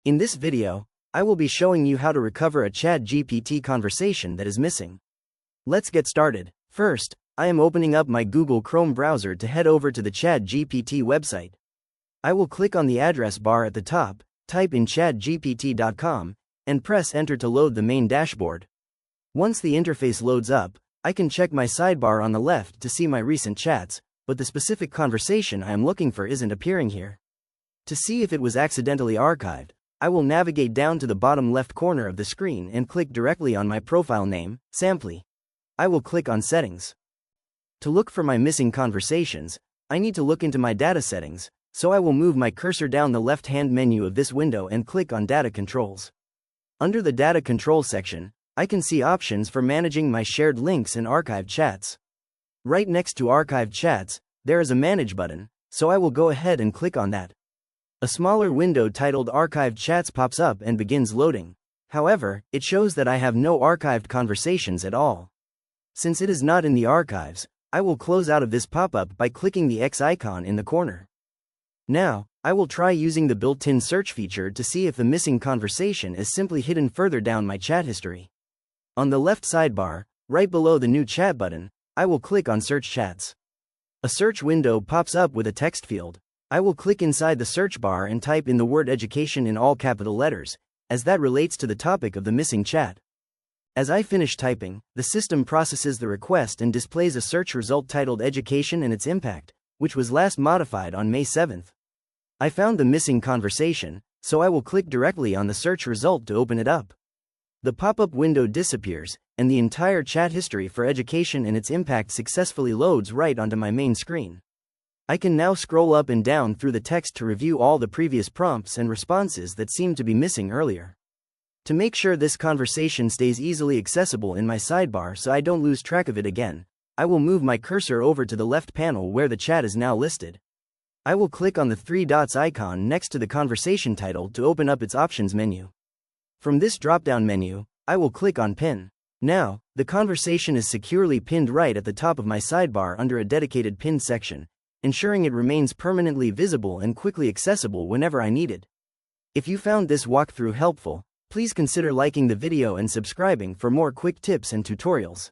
In this video, I will be showing you how to recover a ChatGPT conversation that is missing. Let's get started. First, I am opening up my Google Chrome browser to head over to the ChatGPT website. I will click on the address bar at the top, type in chatgpt.com, and press enter to load the main dashboard. Once the interface loads up, I can check my sidebar on the left to see my recent chats, but the specific conversation I am looking for isn't appearing here. To see if it was accidentally archived, I will navigate down to the bottom left corner of the screen and click directly on my profile name, Samply. I will click on Settings. To look for my missing conversations, I need to look into my data settings, so I will move my cursor down the left-hand menu of this window and click on Data Controls. Under the Data Control section, I can see options for managing my shared links and archived chats. Right next to archived chats, there is a Manage button, so I will go ahead and click on that. A smaller window titled Archived Chats pops up and begins loading. However, it shows that I have no archived conversations at all. Since it is not in the archives, I will close out of this pop-up by clicking the X icon in the corner. Now, I will try using the built-in search feature to see if the missing conversation is simply hidden further down my chat history. On the left sidebar, right below the New Chat button, I will click on Search Chats. A search window pops up with a text field. I will click inside the search bar and type in the word education in all capital letters, as that relates to the topic of the missing chat. As I finish typing, the system processes the request and displays a search result titled Education and its Impact, which was last modified on May 7th. I found the missing conversation, so I will click directly on the search result to open it up. The pop-up window disappears, and the entire chat history for Education and its Impact successfully loads right onto my main screen. I can now scroll up and down through the text to review all the previous prompts and responses that seemed to be missing earlier. To make sure this conversation stays easily accessible in my sidebar so I don't lose track of it again, I will move my cursor over to the left panel where the chat is now listed. I will click on the three dots icon next to the conversation title to open up its options menu. From this drop-down menu, I will click on Pin. Now, the conversation is securely pinned right at the top of my sidebar under a dedicated Pinned section, ensuring it remains permanently visible and quickly accessible whenever I need it. If you found this walkthrough helpful, please consider liking the video and subscribing for more quick tips and tutorials.